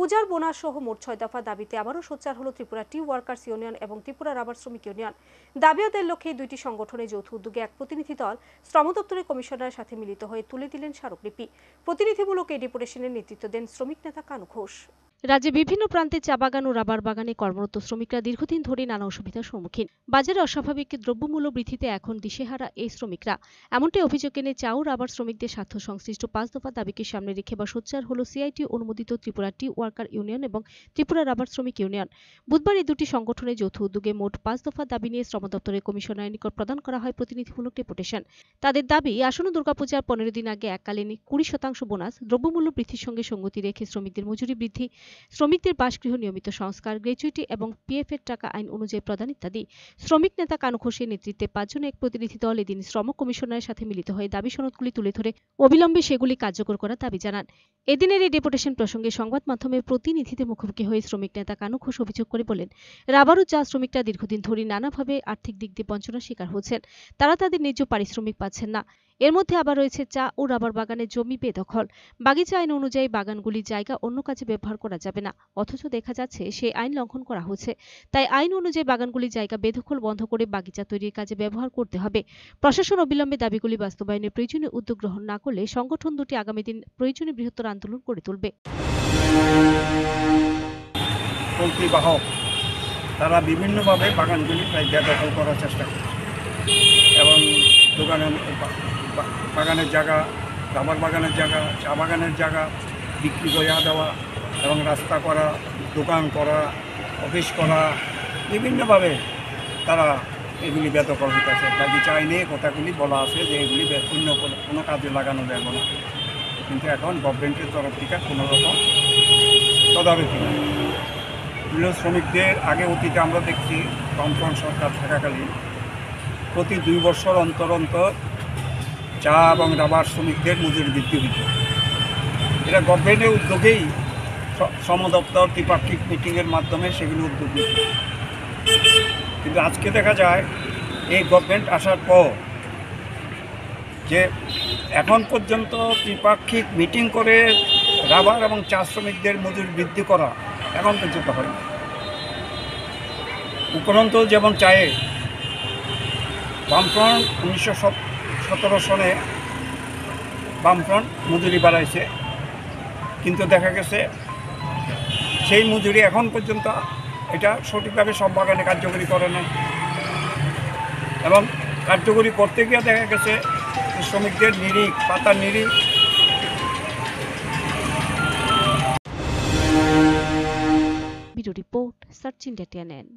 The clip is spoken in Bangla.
পূজার বোনাস সহ মোট ৬ দফা দাবিতে আবারও সোচ্চার হলো ত্রিপুরা টি ওয়ার্কার্স ইউনিয়ন এবং ত্রিপুরা রাবার শ্রমিক ইউনিয়ন। দাবি আদায়ের লক্ষ্যে এই দুইটি সংগঠনের যৌথ উদ্যোগে এক প্রতিনিধি দল শ্রম দপ্তরের কমিশনারের সাথে মিলিত হয়ে তুলে দিলেন স্মারকলিপি। প্রতিনিধিমূলক এই ডেপুটেশনের নেতৃত্ব দেন শ্রমিক নেতা কানু ঘোষ। রাজ্যে বিভিন্ন প্রান্তে চা বাগান ও রাবার বাগানে কর্মরত শ্রমিকরা দীর্ঘদিন ধরে নানা অসুবিধার সম্মুখীন। বাজারে অস্বাভাবিক দ্রব্যমূল্য বৃদ্ধিতে এখন দিশেহারা এই শ্রমিকরা। এমনটাই অভিযোগ এনে চা ও রাবার শ্রমিকদের স্বার্থ সংশ্লিষ্ট ৫ দফা দাবিকে সামনে রেখে বা সোচ্চার হল সিআইটি অনুমোদিত ত্রিপুরা টি ওয়ার্কার ইউনিয়ন এবং ত্রিপুরা রাবার শ্রমিক ইউনিয়ন। বুধবার এই দুটি সংগঠনের যৌথ উদ্যোগে মোট ৫ দফা দাবি নিয়ে শ্রম দপ্তরের কমিশনারের নিকট প্রদান করা হয় প্রতিনিধিমূলক ডেপুটেশন। তাদের দাবি, আসন্ন দুর্গাপূজার ১৫ দিন আগে এককালীন ২০% বোনাস, দ্রব্যমূল্য বৃদ্ধির সঙ্গে সঙ্গতি রেখে শ্রমিকদের মজুরি বৃদ্ধি, শ্রমিকদের বাসগৃহ নিয়মিত সংস্কার, গ্র্যাচুইটি এবং পিএফ এর টাকা আইন অনুযায়ী প্রদান ইত্যাদি। শ্রমিক নেতা কানু ঘোষের নেতৃত্বে ৫ জনের এক প্রতিনিধি দল এদিন শ্রম কমিশনারের সাথে মিলিত হয়ে দাবি সনদগুলি তুলে ধরে অবিলম্বে সেগুলি কার্যকর করার দাবি জানান। এদিনের এই ডেপুটেশন প্রসঙ্গে সংবাদ মাধ্যমের প্রতিনিধিদের মুখোমুখি হয়ে শ্রমিক নেতা কানু ঘোষ অভিযোগ করে বলেন, রাবার ও চা শ্রমিকরা দীর্ঘদিন ধরে নানাভাবে আর্থিক দিক দিয়ে বঞ্চনার শিকার হচ্ছেন। তারা তাদের ন্যায্য পারিশ্রমিক পাচ্ছেন না। এর মধ্যে আবার রয়েছে চা ও রাবার বাগানের জমি বেদখল। বাগিচা আইন অনুযায়ী বাগানগুলির জায়গা অন্য কাজে ব্যবহার করা যাবে না, অথচ দেখা যাচ্ছে সেই আইন লঙ্ঘন করা হচ্ছে। তাই আইন অনুযায়ী বাগানগুলির জায়গা বেদখল বন্ধ করে বাগিচা তৈরির কাজে ব্যবহার করতে হবে। প্রশাসন অবিলম্বে দাবিগুলি বাস্তবায়নের প্রয়োজনীয় উদ্যোগ গ্রহণ না করলে সংগঠন দুটি আগামী দিন প্রয়োজনীয় বৃহত্তর আন্দোলন গড়ে তুলবে। তারা বিভিন্নভাবে বাগানগুলি প্রায় বেদখল করার চেষ্টা করে এবং বাগানের জায়গা, রাবার বাগানের জায়গা, চা বাগানের জায়গা বিক্রি করে দেওয়া এবং রাস্তা করা, দোকান করা, অফিস করা, বিভিন্নভাবে তারা এগুলি বেদখল হইতেছে। বাগিচা আইনে কথাগুলি বলা আছে যে এগুলি অন্য কোনো কাজে লাগানো যাবে না, কিন্তু এখন গভর্নমেন্টের তরফ থেকে কোনো রকম তদারকি নেই। শ্রমিকদের আগে অতীতে আমরা দেখছি বামফ্রন্ট সরকার থাকাকালীন প্রতি ২ বছর অন্তর অন্তর চা এবং রাবার শ্রমিকদের মজুরি বৃদ্ধি হইত। এটা গভর্নমেন্টের উদ্যোগেই শ্রম দপ্তর ত্রিপাক্ষিক মিটিংয়ের মাধ্যমে সেগুলো উদ্যোগ নিত। কিন্তু আজকে দেখা যায় এই গভর্নমেন্ট আসার পর যে এখন পর্যন্ত ত্রিপাক্ষিক মিটিং করে রাবার এবং চা শ্রমিকদের মজুরি বৃদ্ধি করা এখন পর্যন্ত হয়নি। উপরন্ত যেমন চায়ে বামফ্রন্ট ১৯১৭ সনে বামফ্রন্ট মজুরি বাড়াইছে, কিন্তু দেখা গেছে সেই মজুরি এখন পর্যন্ত এটা সঠিকভাবে সব বাগানে কার্যকরী করে না এবং কার্যকরী করতে গিয়ে দেখা গেছে শ্রমিকদের নিরিখ, পাতার নিরিখ। Video report, search India TNN।